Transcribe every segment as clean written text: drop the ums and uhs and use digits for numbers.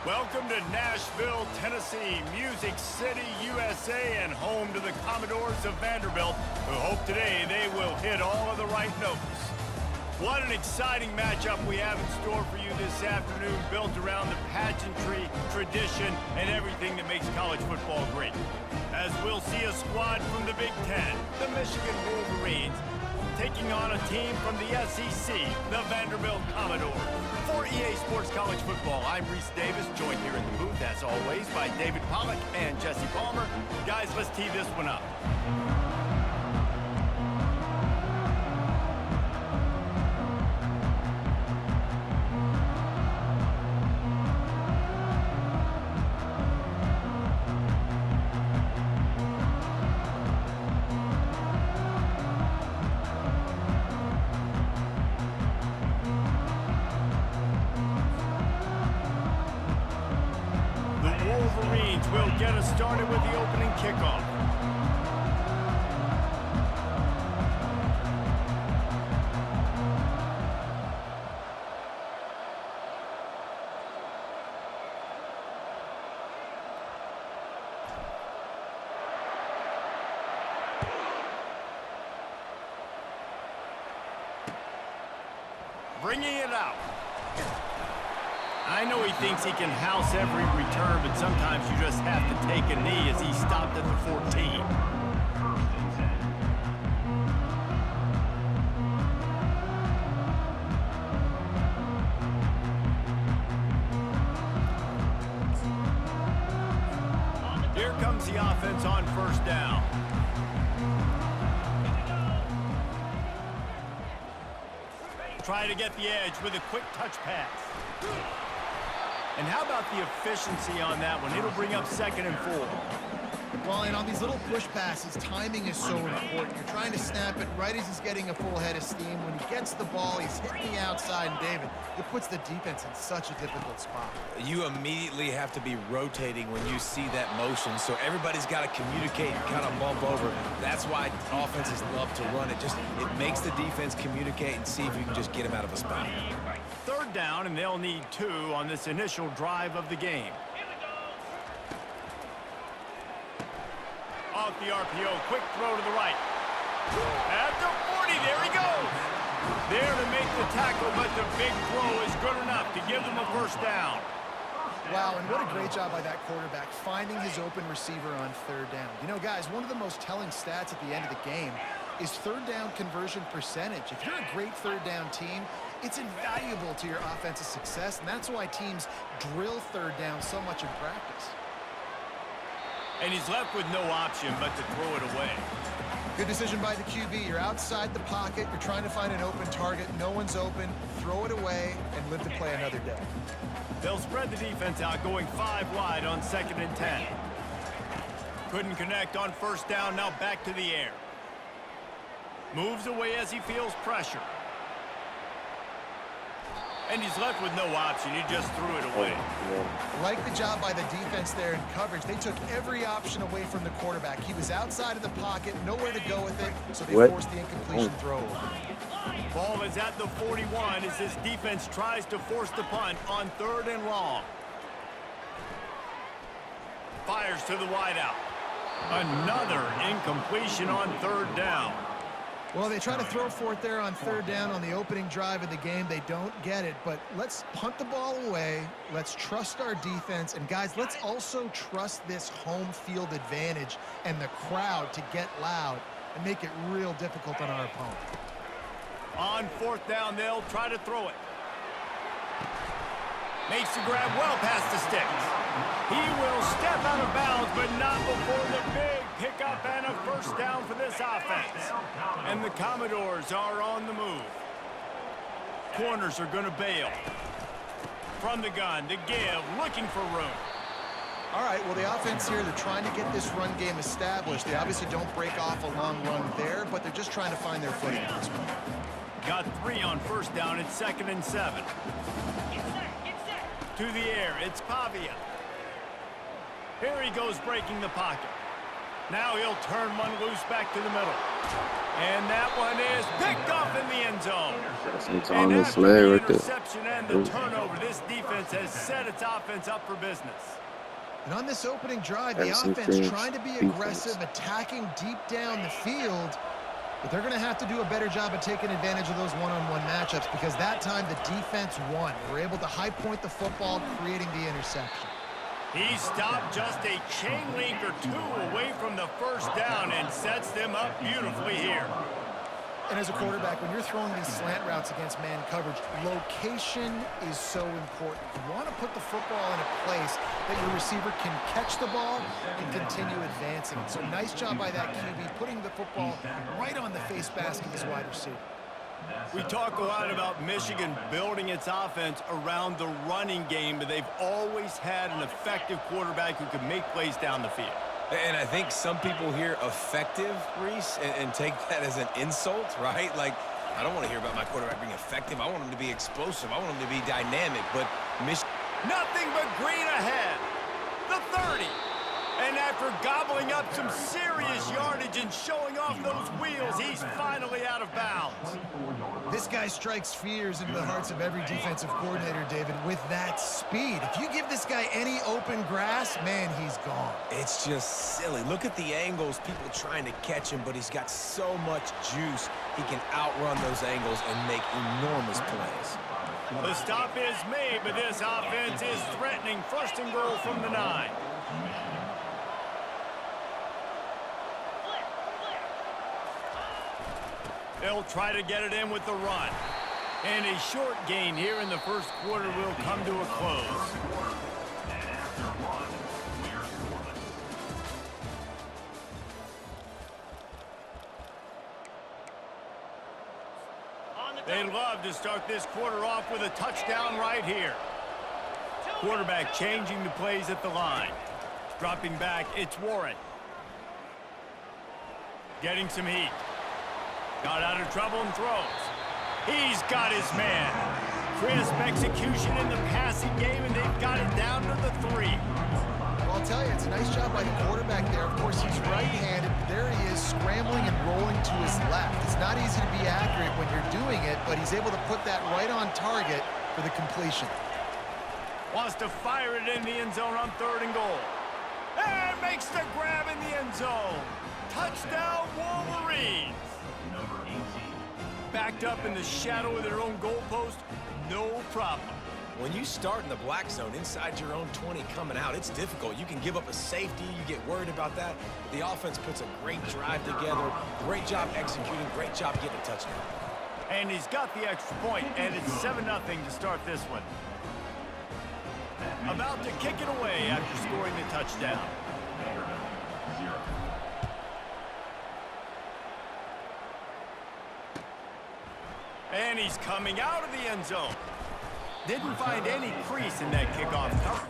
Welcome to Nashville, Tennessee, Music City, USA, and home to the Commodores of Vanderbilt, who hope today they will hit all of the right notes. What an exciting matchup we have in store for you this afternoon, built around the pageantry, tradition, and everything that makes college football great. As we'll see a squad from the Big Ten, the Michigan Wolverines, taking on a team from the SEC, the Vanderbilt Commodores. For EA Sports College Football, I'm Reese Davis, joined here in the booth, as always, by David Pollack and Jesse Palmer. Guys, let's tee this one up. Wolverines will get us started with the opening kickoff. Bringing it out. I know he thinks he can house every return, but sometimes you just have to take a knee as he stopped at the 14. Here comes the offense on first down. Try to get the edge with a quick touch pass. And how about the efficiency on that one? It'll bring up 2nd and 4. Well, and on these little push passes, timing is so important. You're trying to snap it right as he's getting a full head of steam. When he gets the ball, he's hitting the outside, and David, it puts the defense in such a difficult spot. You immediately have to be rotating when you see that motion, so everybody's got to communicate and kind of bump over. That's why offenses love to run it. It makes the defense communicate and see if you can just get him out of a spot. 3rd down, and they'll need 2 on this initial drive of the game. Off the RPO, quick throw to the right. At the 40, there he goes. There to make the tackle, but the big throw is good enough to give them a 1st down. Wow, and what a great job by that quarterback, finding his open receiver on 3rd down. You know, guys, one of the most telling stats at the end of the game is 3rd down conversion percentage. If you're a great 3rd down team, it's invaluable to your offensive success, and that's why teams drill 3rd down so much in practice. And he's left with no option but to throw it away. Good decision by the QB. You're outside the pocket. You're trying to find an open target. No one's open. Throw it away and live to play another day. They'll spread the defense out, going 5 wide on 2nd and 10. Couldn't connect on 1st down. Now back to the air. Moves away as he feels pressure. And he's left with no option. He just threw it away. Like the job by the defense there in coverage. They took every option away from the quarterback. He was outside of the pocket, nowhere to go with it, so they forced the incompletion throw. Ball is at the 41 as this defense tries to force the punt on 3rd and long. Fires to the wideout. Another incompletion on 3rd down. Well, they try to throw for it there on 3rd down on the opening drive of the game. They don't get it, but let's punt the ball away. Let's trust our defense. And, guys, let's also trust this home field advantage and the crowd to get loud and make it real difficult on our opponent. On 4th down, they'll try to throw it. Makes the grab well past the sticks. He will step out of bounds, but not before the big pickup and a 1st down for this offense. And the Commodores are on the move. Corners are going to bail. From the gun, to give, looking for room. All right, well, the offense here, they're trying to get this run game established. They obviously don't break off a long run there, but they're just trying to find their footing at this point. Got 3 on 1st down. It's 2nd and 7. To the air, it's Pavia. Here he goes, breaking the pocket. Now he'll turn one loose back to the middle. And that one is picked off in the end zone. Got some time And on this after leg the right there. interception and the turnover, this defense has set its offense up for business. And on this opening drive, the That's some offense French trying to be defense. aggressive, attacking deep down the field. But they're going to have to do a better job of taking advantage of those one-on-one matchups because that time the defense won. They were able to high point the football, creating the interception. He stopped just a chain link or two away from the first down and sets them up beautifully here. And as a quarterback, when you're throwing these slant routes against man coverage, location is so important. You want to put the football in a place that your receiver can catch the ball and continue advancing. So nice job by that QB, putting the football right on the face mask of his wide receiver. We talk a lot about Michigan building its offense around the running game, but they've always had an effective quarterback who can make plays down the field. And I think some people hear effective, Reese, and take that as an insult, right? Like, I don't want to hear about my quarterback being effective. I want him to be explosive. I want him to be dynamic. But nothing but green ahead. The 30. And after gobbling up some serious yardage and showing off those wheels, he's finally out of bounds. This guy strikes fears into the hearts of every defensive coordinator, David, with that speed. If you give this guy any open grass, man, he's gone. it's just silly. Look at the angles, people trying to catch him, but he's got so much juice. He can outrun those angles and make enormous plays. The stop is made, but this offense is threatening. First and goal from the 9. They'll try to get it in with the run. And a short gain here in the first quarter will come to a close. They'd love to start this quarter off with a touchdown right here. Quarterback changing the plays at the line. Dropping back, it's Warren. Getting some heat. Got out of trouble and throws. He's got his man. Crisp execution in the passing game, and they've got it down to the 3. Well, I'll tell you, it's a nice job by the quarterback there. Of course, he's right-handed. There he is, scrambling and rolling to his left. It's not easy to be accurate when you're doing it, but he's able to put that right on target for the completion. Wants to fire it in the end zone on 3rd and goal. And makes the grab in the end zone. Touchdown, Wolverines. Backed up in the shadow of their own goalpost, no problem. When you start in the black zone inside your own 20 coming out, it's difficult. You can give up a safety. You get worried about that. The offense puts a great drive together. Great job executing. Great job getting a touchdown. And he's got the extra point, and it's 7-0 to start this one. About to kick it away after scoring the touchdown. And he's coming out of the end zone. Didn't find any crease in that kickoff cover.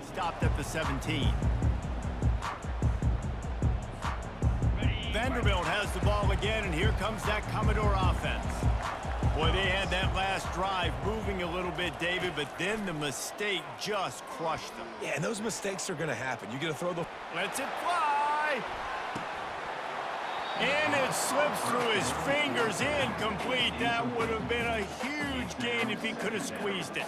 Stopped at the 17. Vanderbilt has the ball again, and here comes that Commodore offense. Boy, they had that last drive moving a little bit, David, but then the mistake just crushed them. Yeah, and those mistakes are going to happen. You got to throw the... Lets it fly. And it slips through his fingers, incomplete. That would have been a huge gain if he could have squeezed it.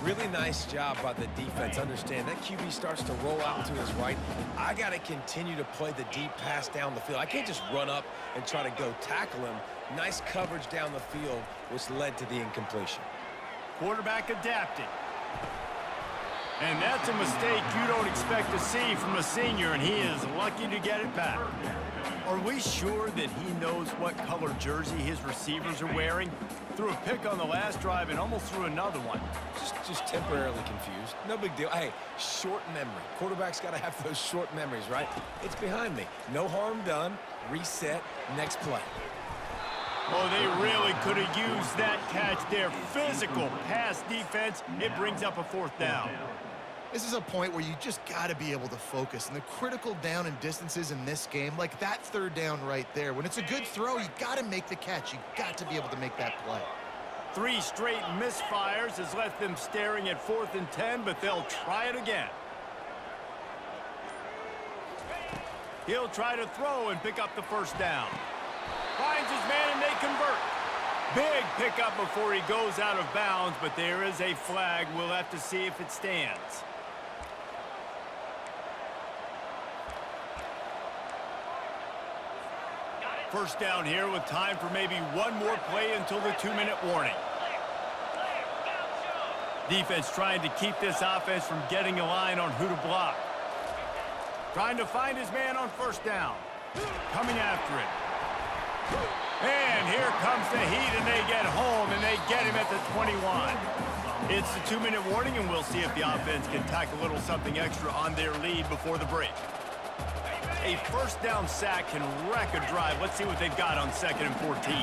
Really nice job by the defense. Understand, that QB starts to roll out to his right. I got to continue to play the deep pass down the field. I can't just run up and try to go tackle him. Nice coverage down the field, which led to the incompletion. Quarterback adapting. And that's a mistake you don't expect to see from a senior, and he is lucky to get it back. Are we sure that he knows what color jersey his receivers are wearing? Threw a pick on the last drive and almost threw another one. Just temporarily confused. No big deal. Hey, short memory. Quarterback's got to have those short memories, right? It's behind me. No harm done. Reset. Next play. Oh, they really could have used that catch there. Physical pass defense. It brings up a 4th down. This is a point where you just got to be able to focus. And the critical down and distances in this game, like that third down right there, when it's a good throw, you got to make the catch. You got to be able to make that play. 3 straight misfires has left them staring at 4th and 10, but they'll try it again. He'll try to throw and pick up the first down. Finds his man and they convert. Big pickup before he goes out of bounds, but there is a flag. We'll have to see if it stands. First down here with time for maybe one more play until the 2-minute warning. Defense trying to keep this offense from getting a line on who to block. Trying to find his man on first down. Coming after it. And here comes the heat, and they get home, and they get him at the 21. It's the 2-minute warning, and we'll see if the offense can tack a little something extra on their lead before the break. A first down sack can wreck a drive. Let's see what they've got on 2nd and 14.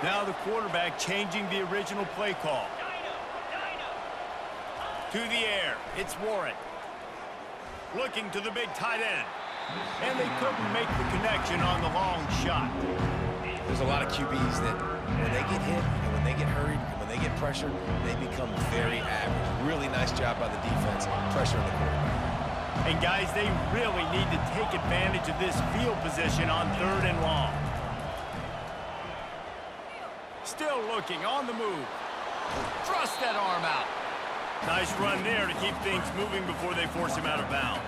Now the quarterback changing the original play call. To the air, it's Warren. Looking to the big tight end. And they couldn't make the connection on the long shot. There's a lot of QBs that when they get hit and when they get hurried and when they get pressured, they become very average. Really nice job by the defense, pressuring the quarterback. And guys, they really need to take advantage of this field position on 3rd and long. Still looking on the move. Thrust that arm out. Nice run there to keep things moving before they force him out of bounds.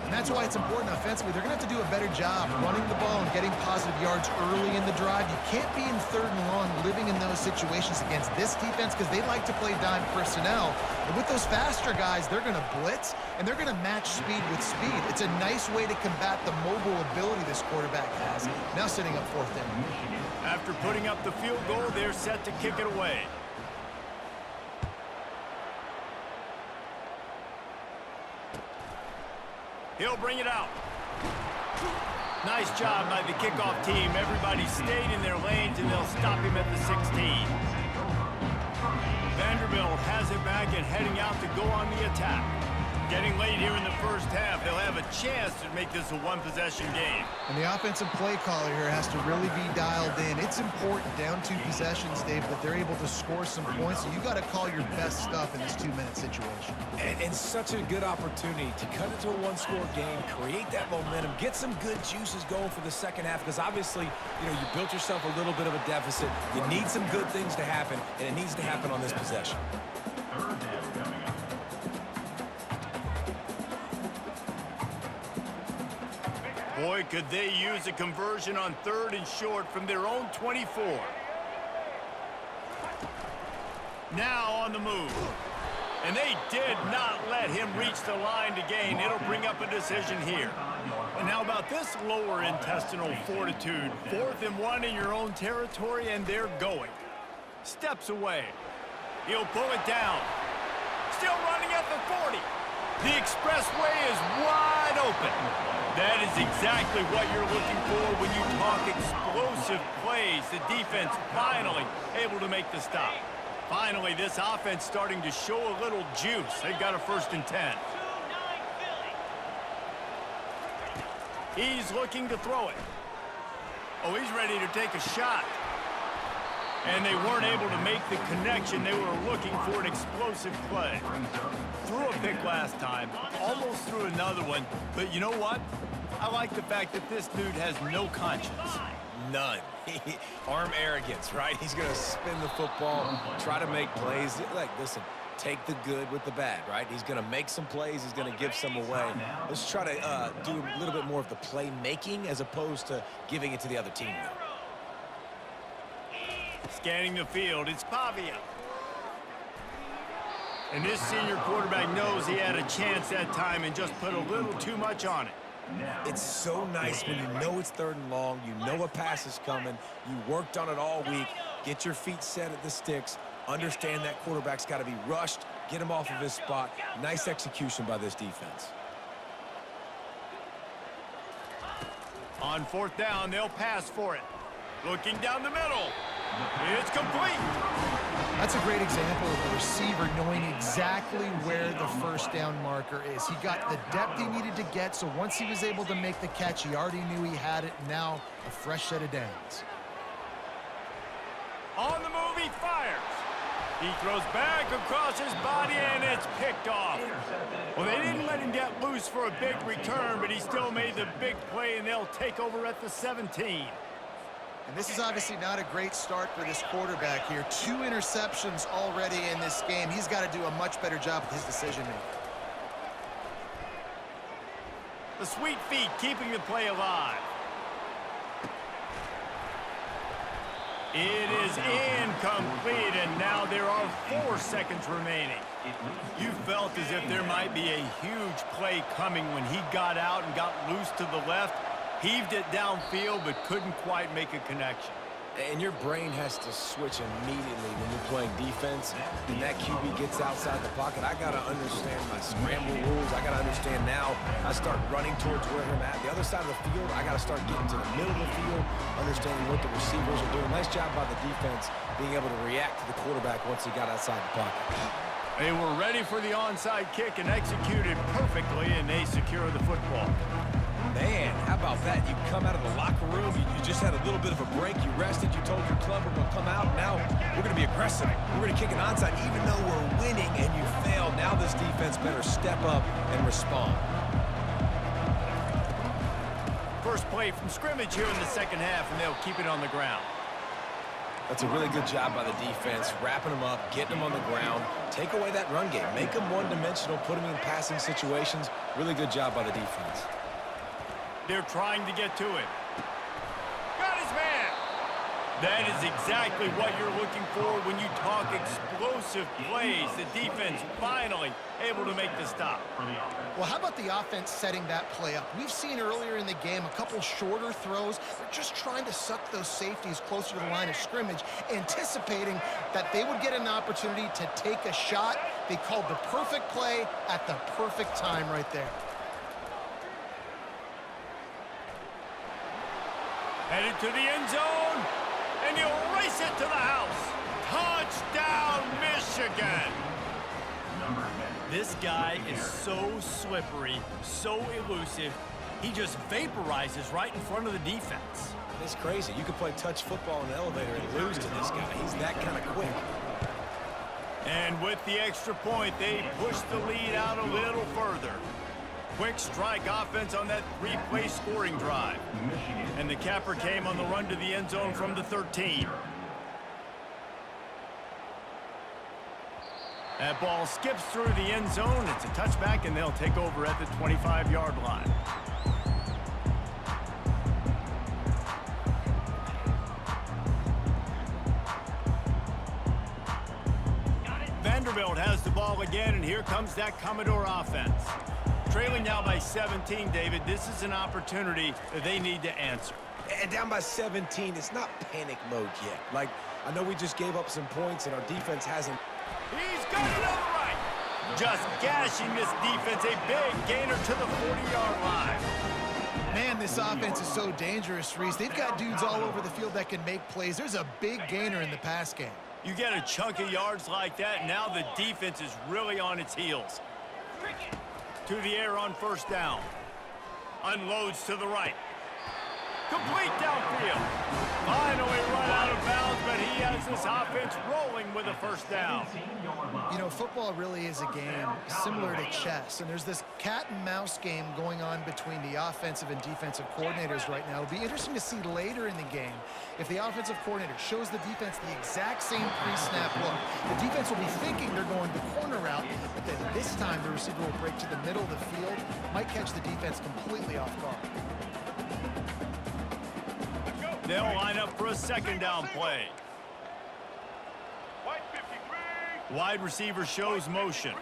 And that's why it's important offensively. They're going to have to do a better job running the ball and getting positive yards early in the drive. You can't be in 3rd and long living in those situations against this defense because they like to play dime personnel. And with those faster guys, they're going to blitz, and they're going to match speed with speed. It's a nice way to combat the mobile ability this quarterback has. Now setting up 4th down. After putting up the field goal, they're set to kick it away. He'll bring it out. Nice job by the kickoff team. Everybody stayed in their lanes, and they'll stop him at the 16. Vanderbilt has it back and heading out to go on the attack. Getting late here in the first half, they'll have a chance to make this a one-possession game. And the offensive play caller here has to really be dialed in. It's important down 2 possessions, Dave, that they're able to score some points. So you got to call your best stuff in this 2-minute situation. And such a good opportunity to cut it to a 1-score game, create that momentum, get some good juices going for the second half, because obviously, you know, you built yourself a little bit of a deficit. You need some good things to happen, and it needs to happen on this possession. Boy, could they use a conversion on 3rd and short from their own 24. Now on the move. And they did not let him reach the line to gain. It'll bring up a decision here. And how about this lower intestinal fortitude? 4th and 1 in your own territory, and they're going. Steps away. He'll pull it down. Still running at the 40. The expressway is wide open. That is exactly what you're looking for when you talk explosive plays. The defense finally able to make the stop. Finally, this offense starting to show a little juice. They've got a 1st and 10. He's looking to throw it. Oh, he's ready to take a shot. And they weren't able to make the connection. They were looking for an explosive play. Threw a pick last time, almost threw another one. But you know what? I like the fact that this dude has no conscience. None. Arm arrogance, right? He's going to spin the football, try to make plays. Like, listen, take the good with the bad, right? He's going to make some plays. He's going to give some away. Let's try to do a little bit more of the playmaking as opposed to giving it to the other team. Scanning the field, it's Pavia. And this senior quarterback knows he had a chance that time and just put a little too much on it. It's so nice when you know it's 3rd and long, you know a pass is coming, you worked on it all week, get your feet set at the sticks, understand that quarterback's got to be rushed, get him off of his spot. Nice execution by this defense. On 4th down, they'll pass for it. Looking down the middle. It's complete. That's a great example of the receiver knowing exactly where the first down marker is. He got the depth he needed to get, so once he was able to make the catch, he already knew he had it. Now a fresh set of downs. On the move, he fires. He throws back across his body, and it's picked off. Well, they didn't let him get loose for a big return, but he still made the big play, and they'll take over at the 17. And this is obviously not a great start for this quarterback here. 2 interceptions already in this game. He's got to do a much better job with his decision-making. The sweet feet keeping the play alive. It is incomplete, and now there are 4 seconds remaining. You felt as if there might be a huge play coming when he got out and got loose to the left, heaved it downfield, but couldn't quite make a connection. And your brain has to switch immediately when you're playing defense, and that QB gets outside the pocket. I got to understand my scramble rules. I got to understand now I start running towards where I'm at. The other side of the field, I got to start getting to the middle of the field, understanding what the receivers are doing. Nice job by the defense being able to react to the quarterback once he got outside the pocket. They were ready for the onside kick and executed perfectly, and they secure the football. Man, how about that? You come out of the locker room, you just had a little bit of a break, you rested, you told your club we're going to come out, and now we're going to be aggressive. We're going to kick an onside even though we're winning and you failed. Now this defense better step up and respond. First play from scrimmage here in the second half, and they'll keep it on the ground. That's a really good job by the defense, wrapping them up, getting them on the ground, take away that run game, make them one-dimensional, put them in passing situations. Really good job by the defense. They're trying to get to it. Got his man. That is exactly what you're looking for when you talk explosive plays. The defense finally able to make the stop. Well, how about the offense setting that play up? We've seen earlier in the game a couple shorter throws. They're just trying to suck those safeties closer to the line of scrimmage, anticipating that they would get an opportunity to take a shot. They called the perfect play at the perfect time right there. Headed to the end zone, and he'll race it to the house. Touchdown, Michigan! This guy is so slippery, so elusive, he just vaporizes right in front of the defense. It's crazy. You could play touch football in the elevator and lose to this guy. He's that kind of quick. And with the extra point, they push the lead out a little further. Quick strike offense on that 3-play scoring drive. And the capper came on the run to the end zone from the 13. That ball skips through the end zone. It's a touchback, and they'll take over at the 25-yard line. Vanderbilt has the ball again, and here comes that Commodore offense. Trailing now by 17, David, this is an opportunity that they need to answer. And down by 17, it's not panic mode yet. Like, I know we just gave up some points, and our defense hasn't. He's got it on the right. Just gashing this defense, a big gainer to the 40-yard line. Man, this offense is so dangerous, Reese. They've got dudes all over the field that can make plays. There's a big gainer in the pass game. You get a chunk of yards like that, now the defense is really on its heels. To the air on first down. Unloads to the right. Complete downfield. Finally run out of bounds, but he has this offense rolling with a first down. You know, football really is a game similar to chess, and there's this cat-and-mouse game going on between the offensive and defensive coordinators right now. It'll be interesting to see later in the game if the offensive coordinator shows the defense the exact same pre-snap look. The defense will be thinking they're going the corner route, but then this time the receiver will break to the middle of the field, might catch the defense completely off guard. They'll line up for a second down play. Wide receiver shows motion.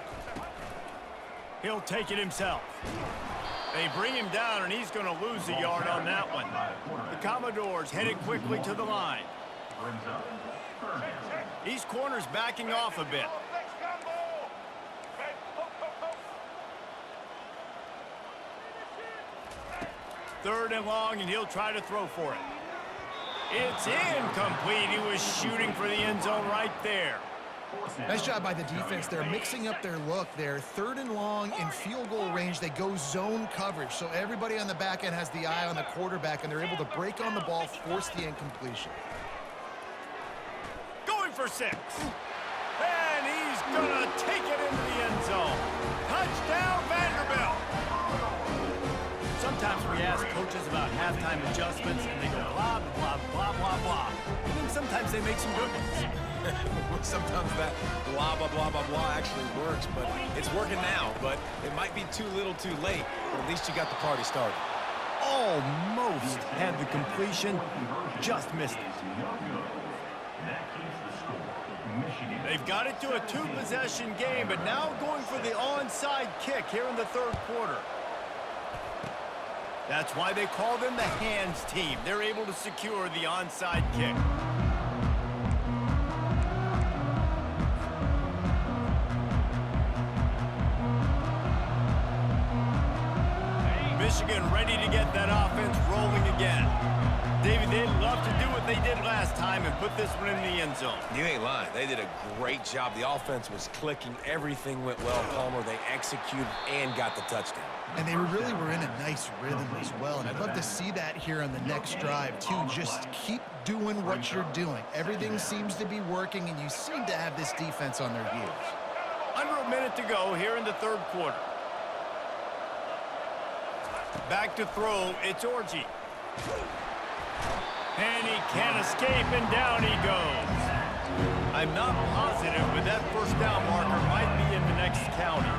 He'll take it himself. They bring him down, and he's going to lose a yard on that one. The Commodores headed quickly to the line. These corners backing off a bit. Third and long, and he'll try to throw for it. It's incomplete. He was shooting for the end zone right there. Nice job by the defense. They're mixing up their look. They're 3rd and long in field goal range. They go zone coverage, so everybody on the back end has the eye on the quarterback, and they're able to break on the ball, force the incompletion. Going for 6. And he's going to take it into the end zone. Touchdown, Vanderbilt. Sometimes we ask coaches about halftime adjustments, and they go blah, blah, blah, blah, blah. And then sometimes they make some good ones. Sometimes that blah, blah, blah, blah, blah actually works, but it's working now. But it might be too little too late, but at least you got the party started. Almost had the completion, just missed it. They've got it to a 2-possession game, but now going for the onside kick here in the 3rd quarter. That's why they call them the hands team. They're able to secure the onside kick. Michigan ready to get that offense rolling again. David, they'd love to do what they did last time and put this one in the end zone. You ain't lying. They did a great job. The offense was clicking. Everything went well, Palmer. They executed and got the touchdown. And they really were in a nice rhythm as well. And I'd love to see that here on the next drive, too. Just keep doing what you're doing. Everything seems to be working, and you seem to have this defense on their heels. Under a minute to go here in the 3rd quarter. Back to throw, it's Cchodges. And he can't escape, and down he goes. I'm not positive, but that 1st down marker might be in the next county.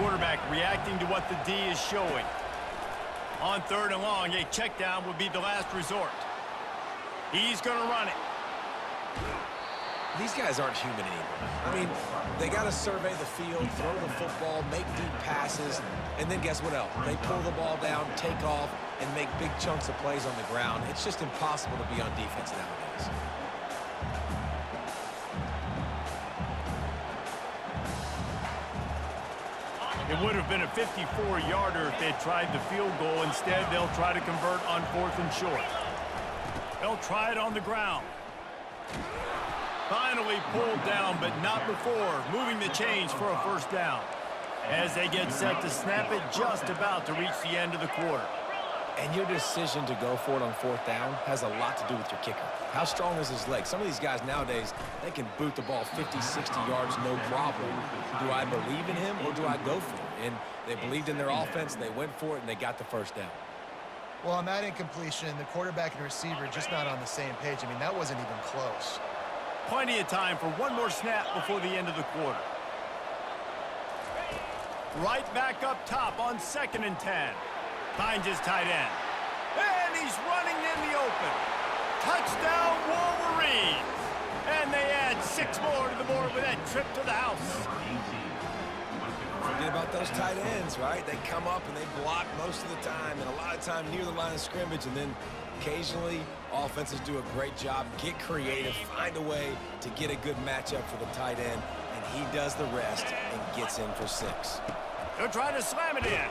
Quarterback reacting to what the D is showing. On 3rd and long, a check down would be the last resort. He's going to run it. These guys aren't human anymore. I mean, they got to survey the field, throw the football, make deep passes, and then guess what else? They pull the ball down, take off, and make big chunks of plays on the ground. It's just impossible to be on defense nowadays. It would have been a 54-yarder if they had tried the field goal. Instead, they'll try to convert on 4th and short. They'll try it on the ground. Finally pulled down, but not before moving the chains for a 1st down. As they get set to snap it, just about to reach the end of the quarter. And your decision to go for it on 4th down has a lot to do with your kicker. How strong is his leg? Some of these guys nowadays, they can boot the ball 50, 60 yards, no problem. Do I believe in him or do I go for it? And they believed in their offense, they went for it, and they got the 1st down. Well, on that incompletion, the quarterback and receiver just not on the same page. I mean, that wasn't even close. Plenty of time for one more snap before the end of the quarter. Right back up top on 2nd and 10. Finds his tight end. And he's running in the open. Touchdown, Wolverines! And they add 6 more to the board with that trip to the house. Forget about those tight ends, right? They come up and they block most of the time, and a lot of time near the line of scrimmage, and then occasionally offenses do a great job, get creative, find a way to get a good matchup for the tight end, and he does the rest and gets in for 6. They'll try to slam it in.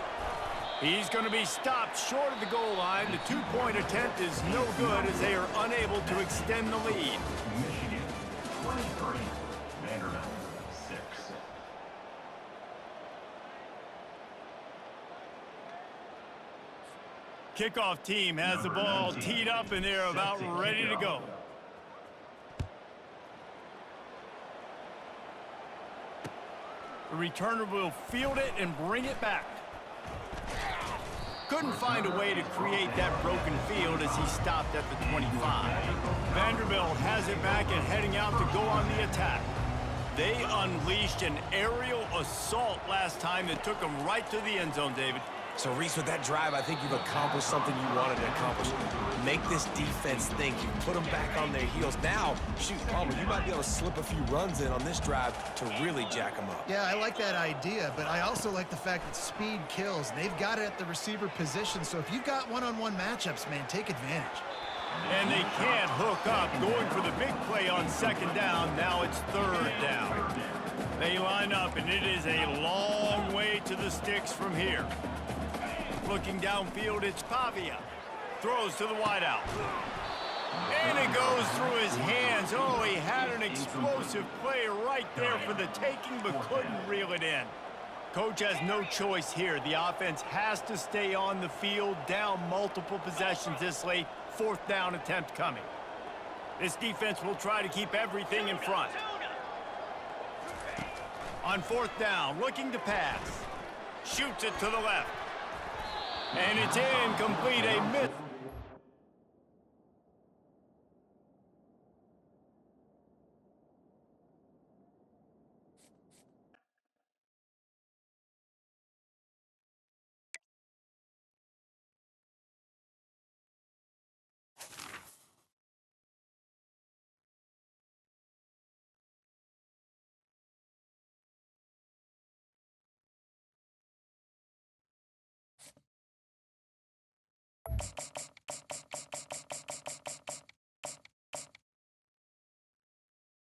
He's going to be stopped short of the goal line. The 2-point attempt is no good as they are unable to extend the lead. Michigan 23, Vanderbilt 6. Kickoff team has the ball teed up and they're about ready to go. The returner will field it and bring it back. Couldn't find a way to create that broken field as he stopped at the 25. Vanderbilt has it back and heading out to go on the attack. They unleashed an aerial assault last time that took them right to the end zone, David. So, Reese, with that drive, I think you've accomplished something you wanted to accomplish. Make this defense think. You put them back on their heels. Now, shoot, Palmer, you might be able to slip a few runs in on this drive to really jack them up. Yeah, I like that idea, but I also like the fact that speed kills. They've got it at the receiver position, so if you've got one-on-one matchups, man, take advantage. And they can't hook up, going for the big play on 2nd down. Now it's 3rd down. They line up, and it is a long way to the sticks from here. Looking downfield, it's Pavia. Throws to the wideout. And it goes through his hands. Oh, he had an explosive play right there for the taking, but couldn't reel it in. Coach has no choice here. The offense has to stay on the field, down multiple possessions this late. 4th down attempt coming. This defense will try to keep everything in front. On 4th down, looking to pass. Shoots it to the left. And it's incomplete, a miss.